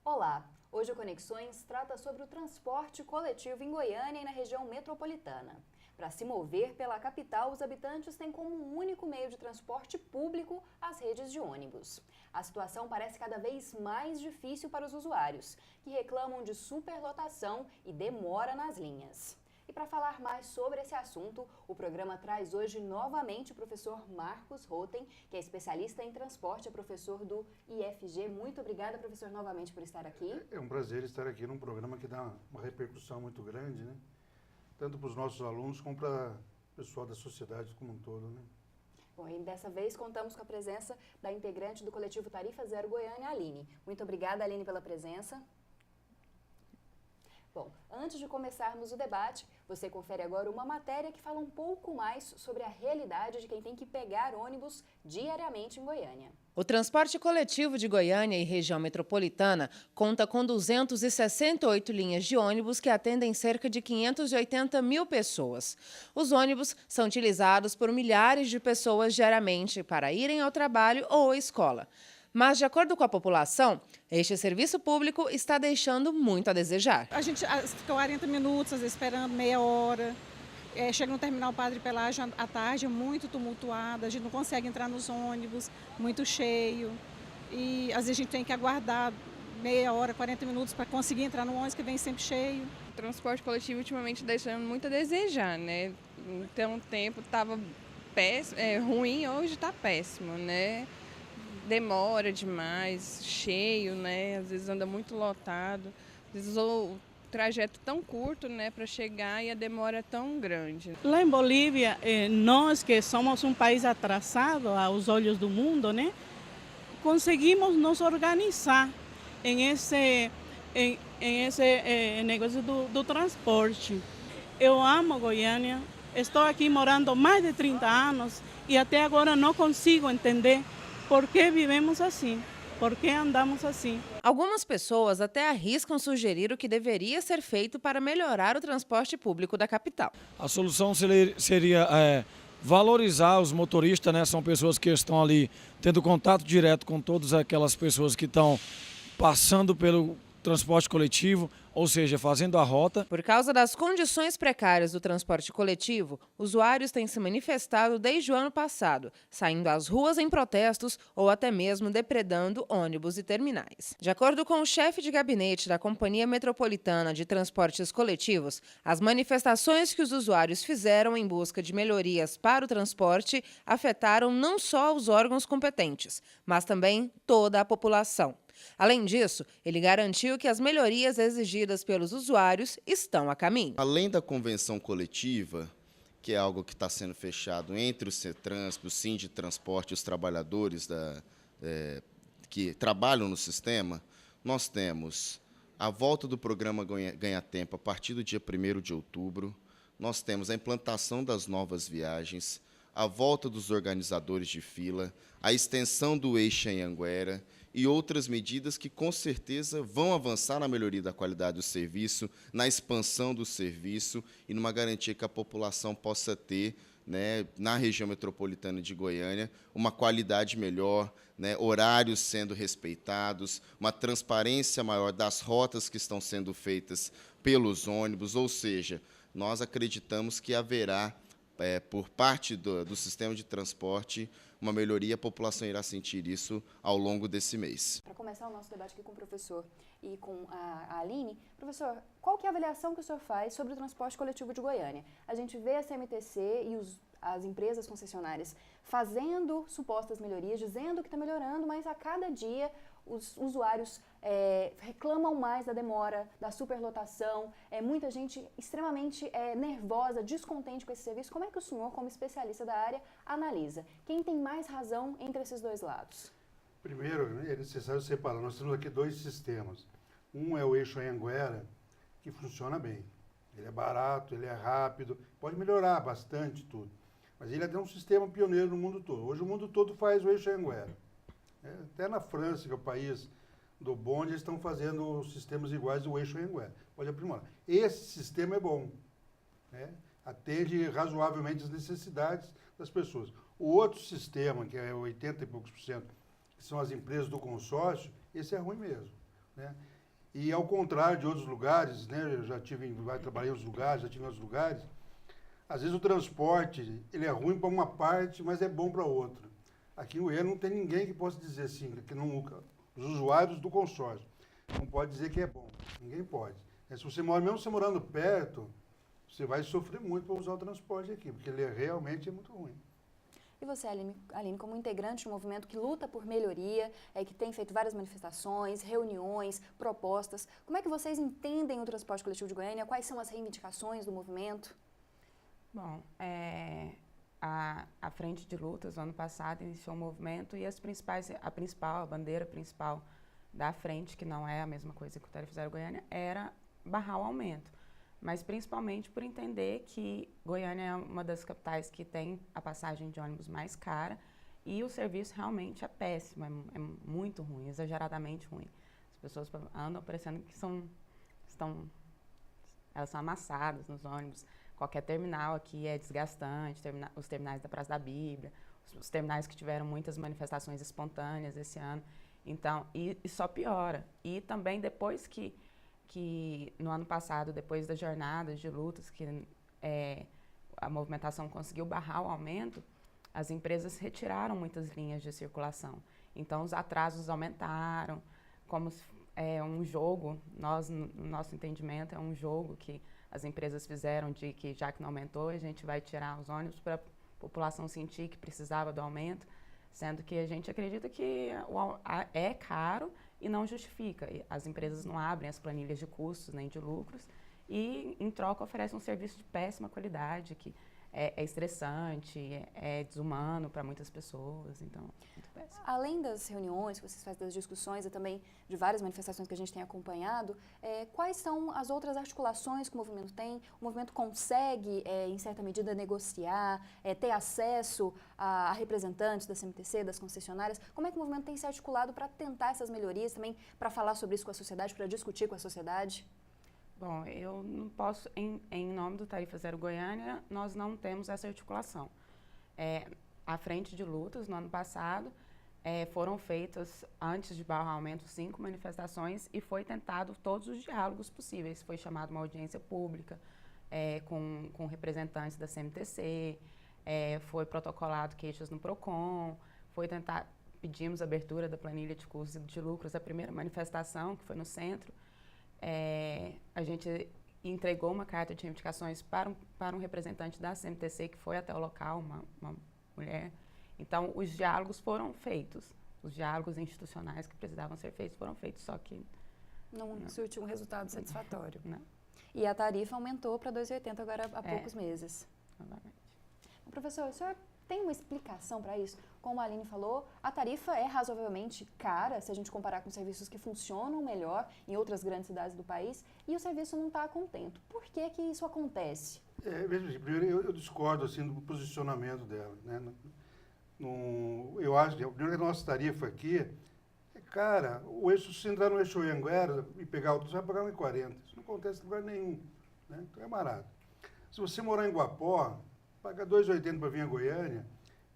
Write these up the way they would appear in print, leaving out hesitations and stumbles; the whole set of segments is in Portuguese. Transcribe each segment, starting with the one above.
Olá! Hoje o Conexões trata sobre o transporte coletivo em Goiânia e na região metropolitana. Para se mover pela capital, os habitantes têm como único meio de transporte público as redes de ônibus. A situação parece cada vez mais difícil para os usuários, que reclamam de superlotação e demora nas linhas. E para falar mais sobre esse assunto, o programa traz hoje novamente o professor Marcos Rotem, que é especialista em transporte, é professor do IFG. Muito obrigada, professor, novamente por estar aqui. É um prazer estar aqui num programa que dá uma repercussão muito grande, né? Tanto para os nossos alunos como para o pessoal da sociedade como um todo, né? Bom, e dessa vez contamos com a presença da integrante do coletivo Tarifa Zero Goiânia, Aline. Muito obrigada, Aline, pela presença. Bom, antes de começarmos o debate, você confere agora uma matéria que fala um pouco mais sobre a realidade de quem tem que pegar ônibus diariamente em Goiânia. O transporte coletivo de Goiânia e região metropolitana conta com 268 linhas de ônibus que atendem cerca de 580 mil pessoas. Os ônibus são utilizados por milhares de pessoas diariamente para irem ao trabalho ou à escola. Mas, de acordo com a população, este serviço público está deixando muito a desejar. A gente fica 40 minutos, às vezes esperando meia hora. Chega no terminal Padre Pelágio à tarde, é muito tumultuado, a gente não consegue entrar nos ônibus, muito cheio. E às vezes a gente tem que aguardar meia hora, 40 minutos para conseguir entrar no ônibus, que vem sempre cheio. O transporte coletivo ultimamente deixando muito a desejar, né? Então o tempo estava ruim, hoje está péssimo, né? Demora demais, cheio, né? Às vezes anda muito lotado, às vezes o trajeto tão curto, né, para chegar e a demora é tão grande. Lá em Bolívia, nós que somos um país atrasado aos olhos do mundo, né, conseguimos nos organizar em esse negócio do transporte. Eu amo Goiânia, estou aqui morando há mais de 30 anos e até agora não consigo entender por que vivemos assim, por que andamos assim. Algumas pessoas até arriscam sugerir o que deveria ser feito para melhorar o transporte público da capital. A solução seria valorizar os motoristas, né? São pessoas que estão ali tendo contato direto com todas aquelas pessoas que estão passando pelo transporte coletivo, ou seja, fazendo a rota. Por causa das condições precárias do transporte coletivo, usuários têm se manifestado desde o ano passado, saindo às ruas em protestos ou até mesmo depredando ônibus e terminais. De acordo com o chefe de gabinete da Companhia Metropolitana de Transportes Coletivos, as manifestações que os usuários fizeram em busca de melhorias para o transporte afetaram não só os órgãos competentes, mas também toda a população. Além disso, ele garantiu que as melhorias exigidas pelos usuários estão a caminho. Além da convenção coletiva, que é algo que está sendo fechado entre o CETRANSP, o Sinditransporte e os trabalhadores que trabalham no sistema, nós temos a volta do programa Ganha Tempo a partir do dia 1º de outubro, nós temos a implantação das novas viagens, a volta dos organizadores de fila, a extensão do eixo Anhanguera e outras medidas que, com certeza, vão avançar na melhoria da qualidade do serviço, na expansão do serviço e numa garantia que a população possa ter, né, na região metropolitana de Goiânia, uma qualidade melhor, né, horários sendo respeitados, uma transparência maior das rotas que estão sendo feitas pelos ônibus, ou seja, nós acreditamos que haverá, por parte do sistema de transporte, uma melhoria, a população irá sentir isso ao longo desse mês. Para começar o nosso debate aqui com o professor e com a Aline, professor, qual que é a avaliação que o senhor faz sobre o transporte coletivo de Goiânia? A gente vê a CMTC e as empresas concessionárias fazendo supostas melhorias, dizendo que está melhorando, mas a cada dia os usuários reclamam mais da demora, da superlotação, muita gente extremamente nervosa, descontente com esse serviço. Como é que o senhor, como especialista da área, analisa? Quem tem mais razão entre esses dois lados? Primeiro, é necessário separar. Nós temos aqui dois sistemas. Um é o eixo Anhanguera, que funciona bem. Ele é barato, ele é rápido, pode melhorar bastante tudo. Mas ele é um sistema pioneiro no mundo todo. Hoje o mundo todo faz o eixo Anhanguera. Até na França, que é o país do bonde, eles estão fazendo sistemas iguais ao eixo Anhanguera. Pode aprimorar. Esse sistema é bom, né? Atende razoavelmente as necessidades das pessoas. O outro sistema, que é 80 e poucos %, que são as empresas do consórcio, esse é ruim mesmo, né? E ao contrário de outros lugares, né, eu já trabalhei em outros lugares, já tive em outros lugares, às vezes o transporte, ele é ruim para uma parte, mas é bom para outra. Aqui em Goiânia não tem ninguém que possa dizer assim, que não, os usuários do consórcio, não pode dizer que é bom, ninguém pode. Se você mora, mesmo você morando perto, você vai sofrer muito para usar o transporte aqui, porque ele realmente é muito ruim. E você, Aline, como integrante de um movimento que luta por melhoria, que tem feito várias manifestações, reuniões, propostas, como é que vocês entendem o transporte coletivo de Goiânia? Quais são as reivindicações do movimento? Bom, a Frente de Lutas, no ano passado, iniciou um movimento e a bandeira principal da frente, que não é a mesma coisa que o Tarifa Zero Goiânia, era barrar o aumento. Mas principalmente por entender que Goiânia é uma das capitais que tem a passagem de ônibus mais cara e o serviço realmente é péssimo, é muito ruim, exageradamente ruim. As pessoas andam parecendo que elas são amassadas nos ônibus. Qualquer terminal aqui é desgastante, os terminais da Praça da Bíblia, os terminais que tiveram muitas manifestações espontâneas esse ano. Então, e só piora. E também depois que no ano passado, depois das jornadas de lutas, que a movimentação conseguiu barrar o aumento, as empresas retiraram muitas linhas de circulação. Então, os atrasos aumentaram, como um jogo, no nosso entendimento, é um jogo que as empresas fizeram de que, já que não aumentou, a gente vai tirar os ônibus para a população sentir que precisava do aumento, sendo que a gente acredita que é caro e não justifica. As empresas não abrem as planilhas de custos nem de lucros e, em troca, oferecem um serviço de péssima qualidade, que é estressante, é desumano para muitas pessoas, então, muito péssimo. Além das reuniões que vocês fazem, das discussões e também de várias manifestações que a gente tem acompanhado, quais são as outras articulações que o movimento tem? O movimento consegue, em certa medida, negociar, ter acesso a representantes da CMTC, das concessionárias? Como é que o movimento tem se articulado para tentar essas melhorias, também para falar sobre isso com a sociedade, para discutir com a sociedade? Bom, eu não posso, em nome do Tarifa Zero Goiânia, nós não temos essa articulação. A Frente de Lutas, no ano passado, foram feitas, antes de barrar o aumento, 5 manifestações e foi tentado todos os diálogos possíveis. Foi chamada uma audiência pública com representantes da CMTC, foi protocolado queixas no PROCON, pedimos abertura da planilha de custos e de lucros, a primeira manifestação, que foi no centro. A gente entregou uma carta de reivindicações para um representante da CMTC que foi até o local, uma mulher. Então, os diálogos foram feitos, os diálogos institucionais que precisavam ser feitos foram feitos, só que não surtiu um resultado satisfatório. Não. E a tarifa aumentou para 2,80 agora há poucos meses. Exatamente. Professor, o senhor tem uma explicação para isso? Como a Aline falou, a tarifa é razoavelmente cara, se a gente comparar com serviços que funcionam melhor em outras grandes cidades do país, e o serviço não está contento. Por que que isso acontece? Veja, primeiro eu discordo assim, do posicionamento dela. Né? Eu acho que a nossa tarifa aqui é cara. Se você entrar no eixo Anhanguera e pegar o você vai pagar 1,40. Isso não acontece em lugar nenhum. Né? Então é barato. Se você morar em Guapó, pagar 2,80 para vir a Goiânia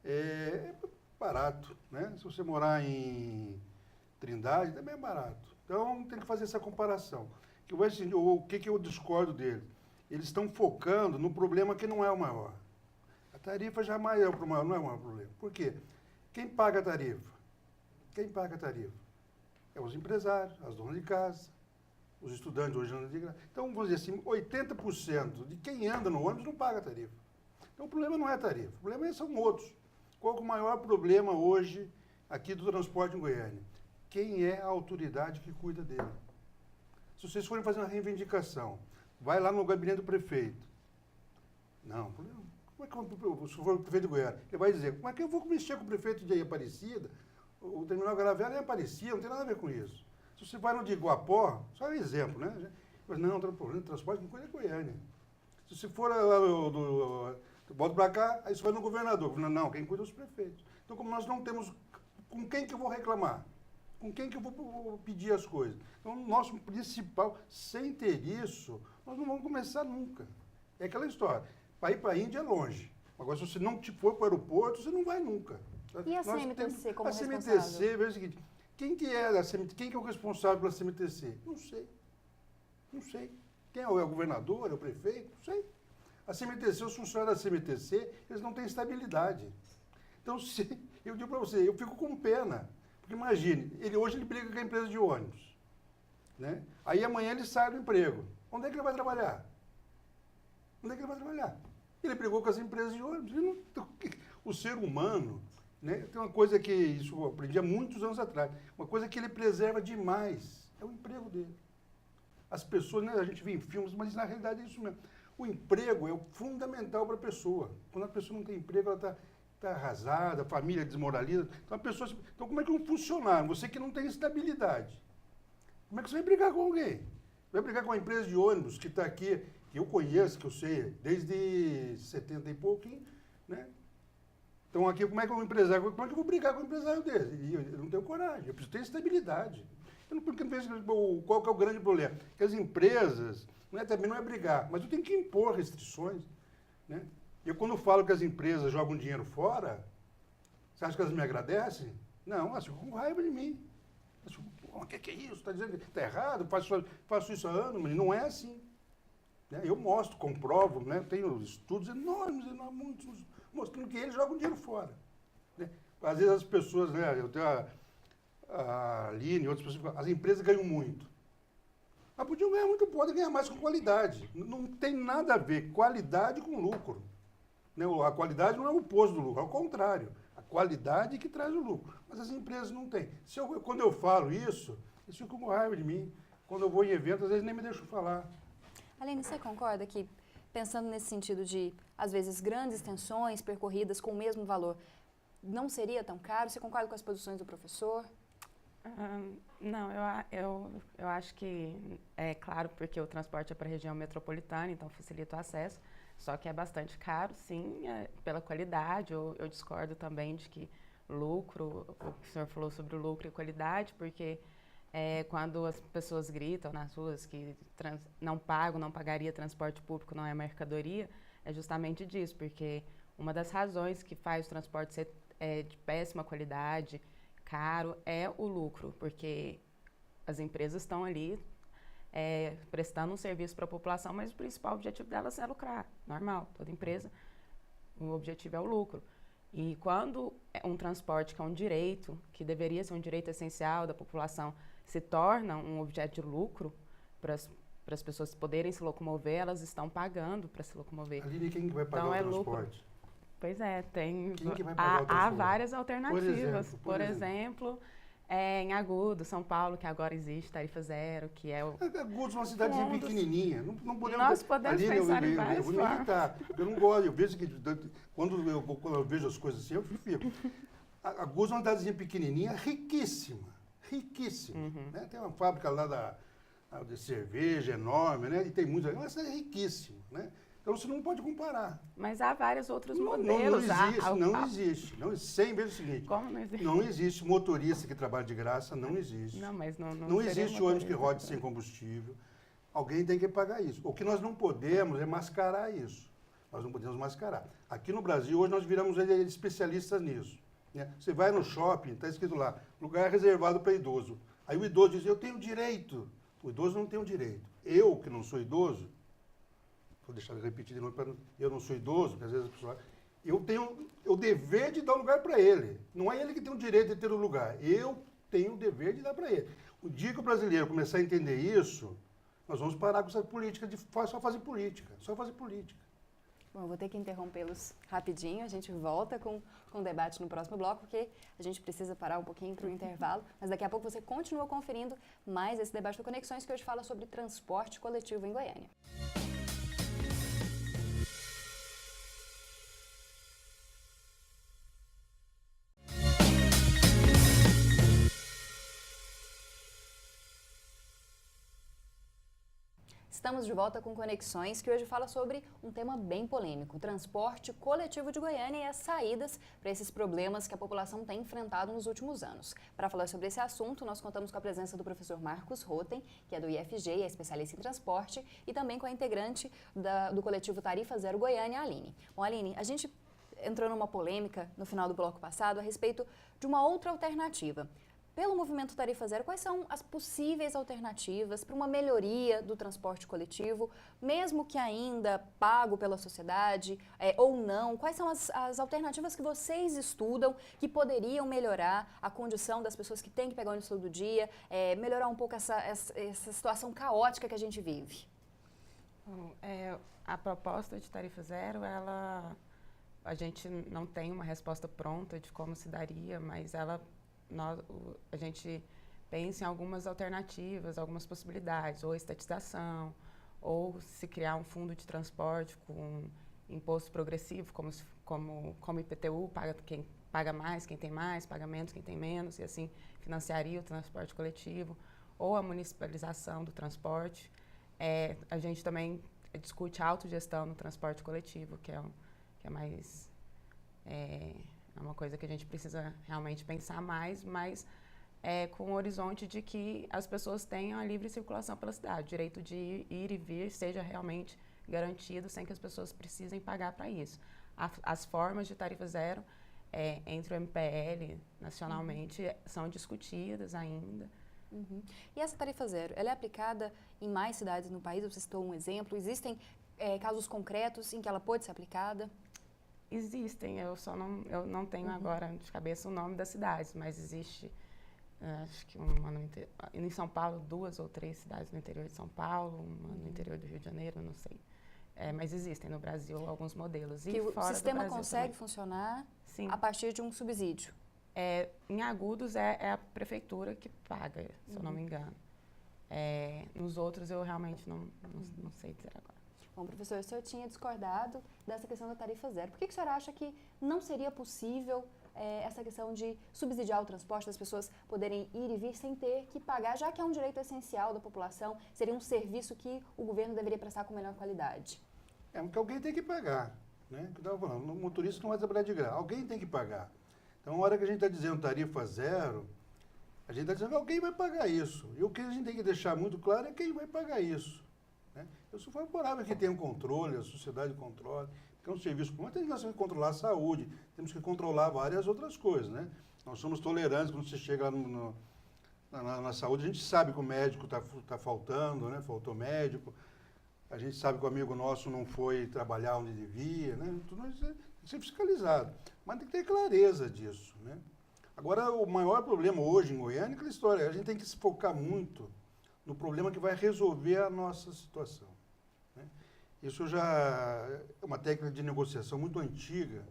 é barato, né? Se você morar em Trindade, também é barato. Então, tem que fazer essa comparação. O que eu discordo deles? Eles estão focando no problema que não é o maior. A tarifa jamais não é o maior problema. Por quê? Quem paga a tarifa? Quem paga a tarifa? É os empresários, as donas de casa, os estudantes hoje andam de graça. Então, vamos dizer assim, 80% de quem anda no ônibus não paga a tarifa. Então, o problema não é a tarifa, o problema são outros. Qual é o maior problema hoje aqui do transporte em Goiânia? Quem é a autoridade que cuida dele? Se vocês forem fazer uma reivindicação, vai lá no gabinete do prefeito. Não, como é que se for o prefeito de Goiânia, ele vai dizer, como é que eu vou mexer com o prefeito de Aparecida? O terminal Garavela é Aparecida, não tem nada a ver com isso. Se você vai no de Guapó, só um exemplo, né? Não, o problema de transporte com coisa é Goiânia. Se você for lá volta para cá, aí você vai no governador. Não, quem cuida é os prefeitos. Então, como nós não temos com quem que eu vou reclamar? Com quem que eu vou pedir as coisas? Então, o nosso principal, sem ter isso, nós não vamos começar nunca. É aquela história. Para ir para a Índia é longe. Agora, se você não for para o aeroporto, você não vai nunca. E a CMTC como responsável? A CMTC, veja o seguinte, Quem que é da CMTC? Quem que é o responsável pela CMTC? Não sei. Não sei. Quem é o governador, é o prefeito? Não sei. A CMTC, os funcionários da CMTC, eles não têm estabilidade. Então, eu digo para você, eu fico com pena. Porque imagine, hoje ele briga com a empresa de ônibus. Né? Aí amanhã ele sai do emprego. Onde é que ele vai trabalhar? Onde é que ele vai trabalhar? Ele brigou com as empresas de ônibus. O ser humano, né, tem uma coisa que isso eu aprendi há muitos anos atrás, uma coisa que ele preserva demais, é o emprego dele. As pessoas, né, a gente vê em filmes, mas na realidade é isso mesmo. O emprego é o fundamental para a pessoa. Quando a pessoa não tem emprego, ela está arrasada, a família desmoraliza. Então, como é que um funcionário, você que não tem estabilidade, como é que você vai brigar com alguém? Vai brigar com uma empresa de ônibus que está aqui, que eu conheço, que eu sei, desde 70 e pouquinho, né? Então, aqui, como é que um empresário, como é que eu vou brigar com um empresário desse? E eu não tenho coragem, eu preciso ter estabilidade. Porque qual que é o grande problema? Que as empresas, também não é brigar, mas eu tenho que impor restrições. Né? Eu, quando falo que as empresas jogam dinheiro fora, você acha que elas me agradecem? Não, elas ficam com raiva de mim. O que é isso? Está dizendo que está errado? Faço isso há anos, mas não é assim. Né? Eu mostro, comprovo, né? Tenho estudos enormes, muitos, mostrando que eles jogam dinheiro fora. Né? Às vezes as pessoas, né? Eu tenho a Aline e outras pessoas, as empresas ganham muito. Mas podiam ganhar muito, podem ganhar mais com qualidade. Não tem nada a ver qualidade com lucro. Né? A qualidade não é o oposto do lucro, ao contrário. A qualidade que traz o lucro. Mas as empresas não têm. Quando eu falo isso, eles ficam com raiva de mim. Quando eu vou em eventos, às vezes nem me deixam falar. Aline, você concorda que, pensando nesse sentido de, às vezes, grandes extensões percorridas com o mesmo valor, não seria tão caro? Você concorda com as posições do professor? Não, eu acho que é claro, porque o transporte é para a região metropolitana, então facilita o acesso, só que é bastante caro, sim, pela qualidade. Eu discordo também de que lucro, o que o senhor falou sobre o lucro e qualidade, porque quando as pessoas gritam nas ruas que não pagaria transporte público, não é mercadoria, é justamente disso, porque uma das razões que faz o transporte ser de péssima qualidade, caro, é o lucro, porque as empresas estão ali prestando um serviço para a população, mas o principal objetivo delas é lucrar, normal, toda empresa, o objetivo é o lucro. E quando um transporte que é um direito, que deveria ser um direito essencial da população, se torna um objeto de lucro para as pessoas poderem se locomover, elas estão pagando para se locomover. Aline, quem vai pagar então, o transporte? Lucro. Pois é, Quem que vai pagar o transporte? Há várias alternativas. Por exemplo, em Agudos, São Paulo, que agora existe tarifa zero, que é o... Agudos é uma cidadezinha pequenininha. Não podemos, nós podemos Aline, pensar em várias formas. Eu não gosto, eu vejo que quando eu vejo as coisas assim, eu fico. Agudos é uma cidadezinha pequenininha, riquíssima. Né? Tem uma fábrica lá de cerveja enorme, né? E tem muita... É uma cidade riquíssima, né? Então, você não pode comparar. Mas há vários outros modelos. Não existe. 100 vezes o seguinte. Como não existe? Não existe motorista que trabalha de graça, não existe. Não, mas não existe ônibus que rode sem combustível. Alguém tem que pagar isso. O que nós não podemos é mascarar isso. Nós não podemos mascarar. Aqui no Brasil, hoje nós viramos especialistas nisso. Né? Você vai no shopping, está escrito lá, lugar reservado para idoso. Aí o idoso diz, eu tenho direito. O idoso não tem o direito. Eu, que não sou idoso, vou deixar eu repetir de novo, eu não sou idoso, porque às vezes as pessoas... Eu tenho o dever de dar um lugar para ele. Não é ele que tem o direito de ter o lugar. Eu tenho o dever de dar para ele. O dia que o brasileiro começar a entender isso, nós vamos parar com essa política de só fazer política. Bom, eu vou ter que interrompê-los rapidinho. A gente volta com o debate no próximo bloco, porque a gente precisa parar um pouquinho para o intervalo. Mas daqui a pouco você continua conferindo mais esse debate do Conexões, que hoje fala sobre transporte coletivo em Goiânia. Estamos de volta com Conexões, que hoje fala sobre um tema bem polêmico, o transporte coletivo de Goiânia e as saídas para esses problemas que a população tem enfrentado nos últimos anos. Para falar sobre esse assunto, nós contamos com a presença do professor Marcos Rotem, que é do IFG, é especialista em transporte, e também com a integrante do coletivo Tarifa Zero Goiânia, a Aline. Bom, Aline, a gente entrou numa polêmica no final do bloco passado a respeito de uma outra alternativa. pelo movimento Tarifa Zero, quais são as possíveis alternativas para uma melhoria do transporte coletivo, mesmo que ainda pago pela sociedade ou não? Quais são as alternativas que vocês estudam que poderiam melhorar a condição das pessoas que têm que pegar o ônibus todo dia, melhorar um pouco essa situação caótica que a gente vive? A proposta de Tarifa Zero, a gente não tem uma resposta pronta de como se daria, mas a gente pensa em algumas alternativas, algumas possibilidades, ou estatização, ou se criar um fundo de transporte com imposto progressivo, como IPTU, paga quem paga mais, quem tem mais, paga menos, quem tem menos, e assim financiaria o transporte coletivo, ou a municipalização do transporte. A gente também discute a autogestão no transporte coletivo, que é mais... É uma coisa que a gente precisa realmente pensar mais, mas com o horizonte de que as pessoas tenham a livre circulação pela cidade. O direito de ir e vir seja realmente garantido sem que as pessoas precisem pagar para isso. As formas de Tarifa Zero entre o MPL nacionalmente são discutidas ainda. Uhum. E essa Tarifa Zero, ela é aplicada em mais cidades no país? Você citou um exemplo. Existem casos concretos em que ela pode ser aplicada? Existem, eu não tenho agora de cabeça o nome das cidades, mas existe, acho que em São Paulo, 2 ou 3 cidades no interior de São Paulo, uma no interior do Rio de Janeiro, não sei. Mas existem no Brasil alguns modelos. Que o sistema consegue funcionar a partir de um subsídio? Em Agudos é a prefeitura que paga, se eu não me engano. Nos outros eu realmente não sei dizer agora. Bom, professor, o senhor tinha discordado dessa questão da Tarifa Zero. Por que o senhor acha que não seria possível essa questão de subsidiar o transporte, das pessoas poderem ir e vir sem ter que pagar, já que é um direito essencial da população, seria um serviço que o governo deveria prestar com melhor qualidade? Porque alguém tem que pagar, né? Que eu estava falando, o motorista não vai trabalhar de graça, alguém tem que pagar. Então, na hora que a gente está dizendo Tarifa Zero, a gente está dizendo que alguém vai pagar isso. E o que a gente tem que deixar muito claro é quem vai pagar isso. Eu sou favorável que tenha um controle, a sociedade controle, porque é um serviço público, mas nós temos que controlar a saúde, temos que controlar várias outras coisas, né? Nós somos tolerantes, quando você chega lá na saúde, a gente sabe que o médico está faltando, né? Faltou médico, a gente sabe que o amigo nosso não foi trabalhar onde devia, né? Tudo isso tem que ser fiscalizado, mas tem que ter clareza disso, né? Agora, o maior problema hoje em Goiânia é aquela história, a gente tem que se focar muito no problema que vai resolver a nossa situação. Né? Isso já é uma técnica de negociação muito antiga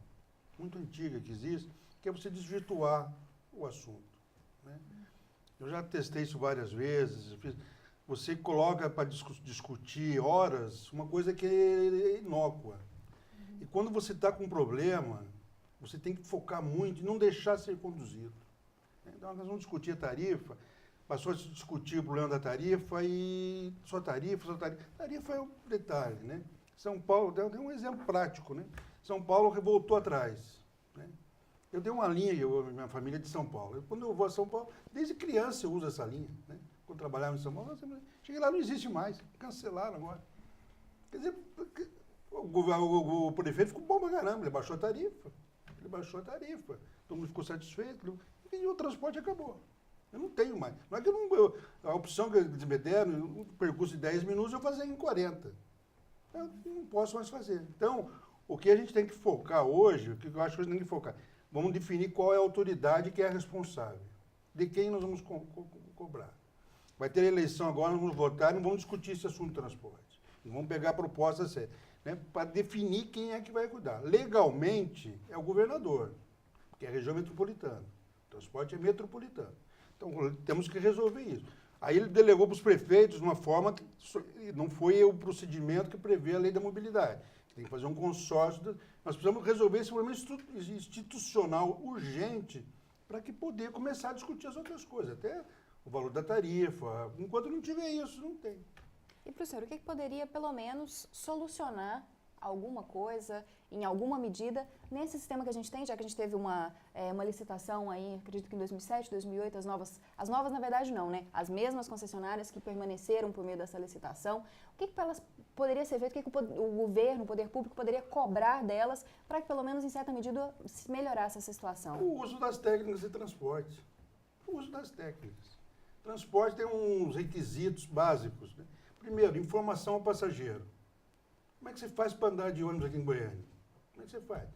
que existe, que é você desvirtuar o assunto. Né? Eu já testei isso várias vezes. Você coloca para discutir horas uma coisa que é inócua. E quando você está com um problema, você tem que focar muito e não deixar ser conduzido. Então, nós vamos discutir a tarifa. Passou a se discutir o problema da tarifa e só tarifa. Tarifa é um detalhe, né? São Paulo, deu um exemplo prático, né? São Paulo voltou atrás. Né? Eu tenho uma linha, minha família é de São Paulo. Quando eu vou a São Paulo, desde criança eu uso essa linha. Né? Quando eu trabalhava em São Paulo, cheguei lá, não existe mais. Cancelaram agora. Quer dizer, o prefeito ficou bom pra caramba, ele baixou a tarifa. Todo mundo ficou satisfeito. E o transporte acabou. Eu não tenho mais. Não é que a opção que eles me deram, um percurso de 10 minutos, eu fazer em 40. Eu não posso mais fazer. Então, o que a gente tem que focar hoje, o que eu acho que a gente tem que focar, vamos definir qual é a autoridade que é responsável. De quem nós vamos cobrar. Vai ter eleição agora, nós vamos votar e não vamos discutir esse assunto de transporte. Vamos pegar a proposta séria, né, para definir quem é que vai cuidar. Legalmente, é o governador, que é a região metropolitana. O transporte é metropolitano. Então, temos que resolver isso. Aí ele delegou para os prefeitos de uma forma que não foi o procedimento que prevê a lei da mobilidade. Tem que fazer um consórcio. Nós precisamos resolver esse problema institucional urgente para que poder começar a discutir as outras coisas. Até o valor da tarifa. Enquanto não tiver isso, não tem. E, professor, o que poderia, pelo menos, solucionar alguma coisa, em alguma medida, nesse sistema que a gente tem, já que a gente teve uma licitação aí, acredito que em 2007, 2008, as novas na verdade não, né? As mesmas concessionárias que permaneceram por meio dessa licitação, o que elas poderia ser feito, o que o governo, o poder público poderia cobrar delas para que, pelo menos, em certa medida, se melhorasse essa situação? O uso das técnicas de transporte. o uso das técnicas. Transporte tem uns requisitos básicos, né? Primeiro, informação ao passageiro. Como é que você faz para andar de ônibus aqui em Goiânia? Como é que você faz?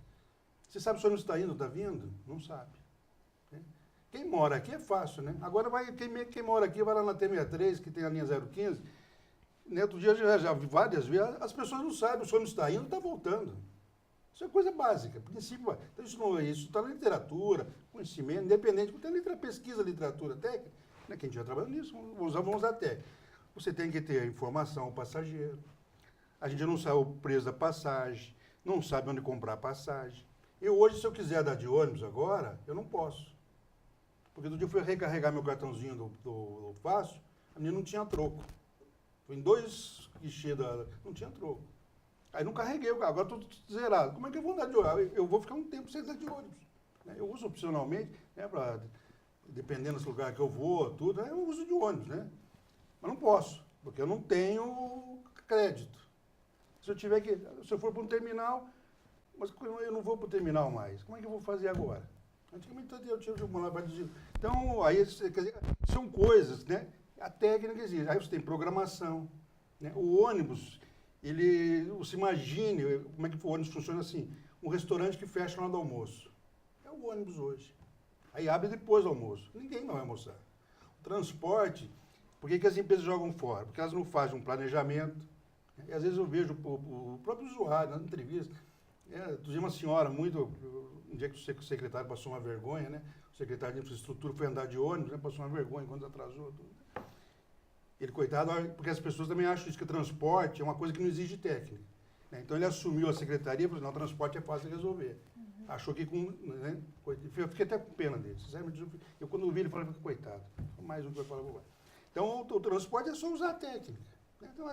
Você sabe se o ônibus está indo, está vindo? Não sabe. Né? Quem mora aqui é fácil, né? Agora, quem mora aqui vai lá na T63, que tem a linha 015, né? Outro dia já vi várias vezes, as pessoas não sabem se o ônibus está indo ou está voltando. Isso é coisa básica, princípio. Então, isso está na literatura, conhecimento, independente, tem pesquisa, literatura, técnica, né? Quem já trabalha nisso, vamos usar técnica. Você tem que ter a informação ao passageiro. A gente não sabe o preço da passagem, não sabe onde comprar passagem. Eu hoje, se eu quiser dar de ônibus agora, eu não posso. Porque do dia eu fui recarregar meu cartãozinho do Fácil, a minha não tinha troco. Foi em 2 guichês, não tinha troco. Aí não carreguei o carro, agora estou zerado. Como é que eu vou andar de ônibus? Eu vou ficar um tempo sem andar de ônibus. Né? Eu uso opcionalmente, né, dependendo dos lugares que eu vou, tudo, né, eu uso de ônibus, né? Mas não posso, porque eu não tenho crédito. Se eu for para um terminal, mas eu não vou para o terminal mais, como é que eu vou fazer agora? Antigamente eu tinha uma lá para dizer. Então, aí, quer dizer, são coisas, né? A técnica existe. Aí você tem programação. Né? O ônibus, você imagine como é que o ônibus funciona assim. Um restaurante que fecha na hora do almoço. É o ônibus hoje. Aí abre depois do almoço. Ninguém vai almoçar. O transporte, por que as empresas jogam fora? Porque elas não fazem um planejamento. Né? E às vezes eu vejo o próprio usuário, nas entrevistas. Tinha uma senhora um dia que o secretário passou uma vergonha, né? O secretário de infraestrutura foi andar de ônibus, né? Passou uma vergonha quando atrasou tudo. Ele, coitado, porque as pessoas também acham isso, que transporte é uma coisa que não exige técnica. Né? Então ele assumiu a secretaria e falou, não, transporte é fácil de resolver. Achou que com... Né? Eu fiquei até com pena dele. Eu quando vi ele, falei, coitado, mais um que vai falar agora. Então o transporte é só usar a técnica. Né? Então,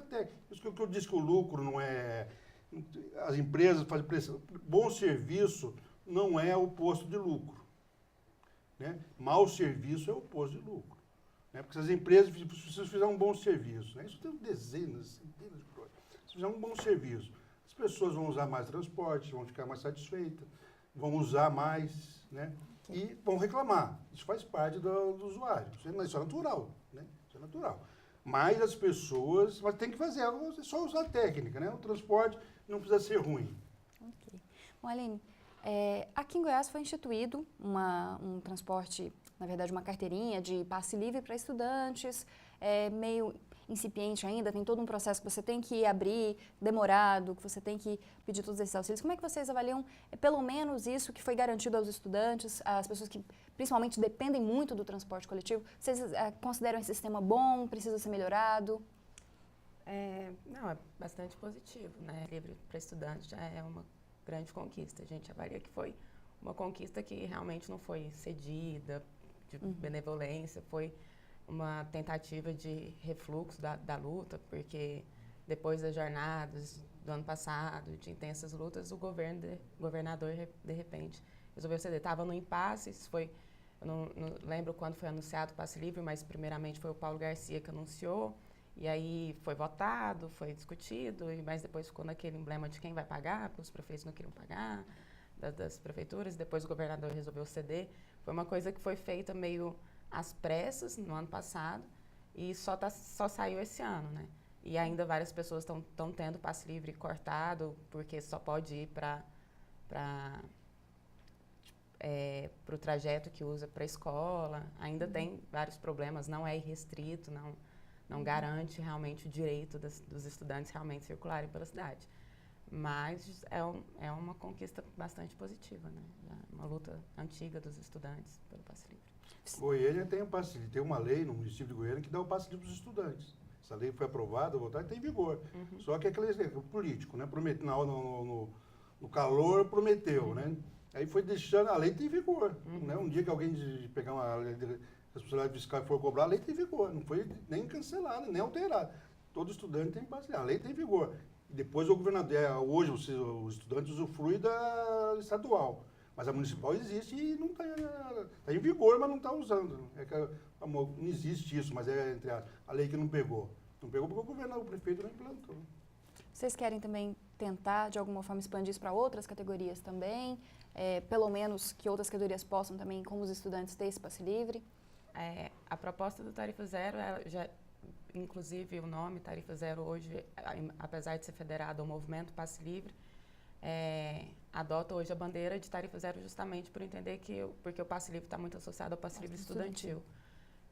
isso que eu disse que o lucro não é... As empresas fazem pressão. Bom serviço não é o oposto de lucro. Né? Mau serviço é o oposto de lucro. Né? Porque se as empresas, se vocês fizerem um bom serviço, né? Isso tem dezenas, centenas de coisas. Se fizer um bom serviço, as pessoas vão usar mais transporte, vão ficar mais satisfeitas, vão usar mais, né? E vão reclamar. Isso faz parte do usuário. Isso é natural. Né? Isso é natural. Mas as pessoas, mas tem que fazer, é só usar a técnica, né? O transporte não precisa ser ruim. Ok. Bom, Aline, aqui em Goiás foi instituído um transporte, na verdade uma carteirinha de passe livre para estudantes, meio incipiente ainda, tem todo um processo que você tem que abrir, demorado, que você tem que pedir todos esses auxílios. Como é que vocês avaliam, pelo menos isso que foi garantido aos estudantes, às pessoas que principalmente dependem muito do transporte coletivo? Vocês consideram esse sistema bom, precisa ser melhorado? Não, é bastante positivo, né? Livre para estudante já é uma grande conquista. A gente avalia que foi uma conquista que realmente não foi cedida, de benevolência, foi uma tentativa de refluxo da luta, porque depois das jornadas do ano passado, de intensas lutas, o governador, de repente, resolveu ceder. Estava no impasse, eu não lembro quando foi anunciado o passe livre, mas primeiramente foi o Paulo Garcia que anunciou, e aí foi votado, foi discutido, mas depois ficou naquele emblema de quem vai pagar, porque os prefeitos não queriam pagar, das prefeituras, depois o governador resolveu ceder. Foi uma coisa que foi feita meio às pressas no ano passado e só saiu esse ano, né? E ainda várias pessoas estão tendo passe livre cortado, porque só pode ir para o trajeto que usa para a escola. Ainda tem vários problemas, não é irrestrito, não garante realmente o direito dos estudantes realmente circularem pela cidade. Mas é uma conquista bastante positiva, né? Uma luta antiga dos estudantes pelo passe livre. Goiânia tem tem uma lei no município de Goiânia que dá o passe livre para os estudantes. Essa lei foi aprovada, votada e tem vigor. Só que aquele político, né? No calor prometeu, né? Aí foi deixando, a lei tem vigor. Né? Um dia que alguém pegar uma lei de responsabilidade fiscal e for cobrar, a lei tem vigor. Não foi nem cancelada, nem alterada. Todo estudante tem passe livre, a lei tem vigor. Depois o governador, hoje os estudantes usufruem da estadual, mas a municipal existe e não está em vigor, mas não está usando. Não existe isso, mas é entre a lei que não pegou. Não pegou porque o prefeito não implantou. Vocês querem também tentar, de alguma forma, expandir isso para outras categorias também? Pelo menos que outras categorias possam também, como os estudantes, ter esse passe livre? A proposta do Tarifa Zero, ela já, inclusive o nome Tarifa Zero hoje, apesar de ser federado ao movimento Passe Livre, adota hoje a bandeira de Tarifa Zero justamente por entender porque o Passe Livre está muito associado ao Passe Livre estudantil,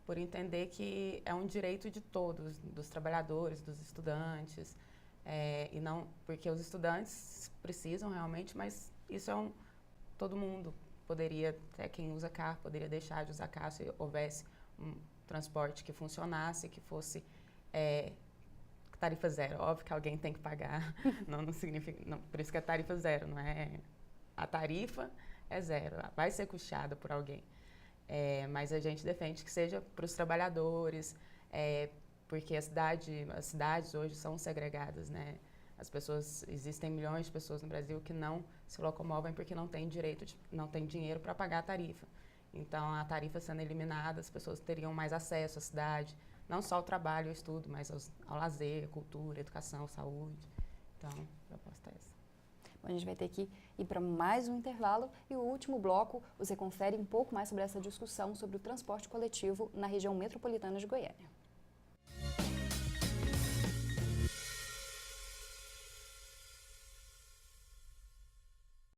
por entender que é um direito de todos, dos trabalhadores, dos estudantes, e não porque os estudantes precisam realmente, mas isso todo mundo poderia, até quem usa carro, poderia deixar de usar carro se houvesse um transporte que funcionasse, que fosse tarifa zero. Óbvio que alguém tem que pagar, não significa, não, por isso que é tarifa zero, não é? A tarifa é zero, vai ser custeada por alguém. Mas a gente defende que seja para os trabalhadores, porque as cidades hoje são segregadas, né? Existem milhões de pessoas no Brasil que não se locomovem porque não têm não têm dinheiro para pagar a tarifa. Então, a tarifa sendo eliminada, as pessoas teriam mais acesso à cidade, não só ao trabalho e ao estudo, mas ao lazer, cultura, educação, saúde. Então, a proposta é essa. Bom, a gente vai ter que ir para mais um intervalo e o último bloco você confere um pouco mais sobre essa discussão sobre o transporte coletivo na região metropolitana de Goiânia.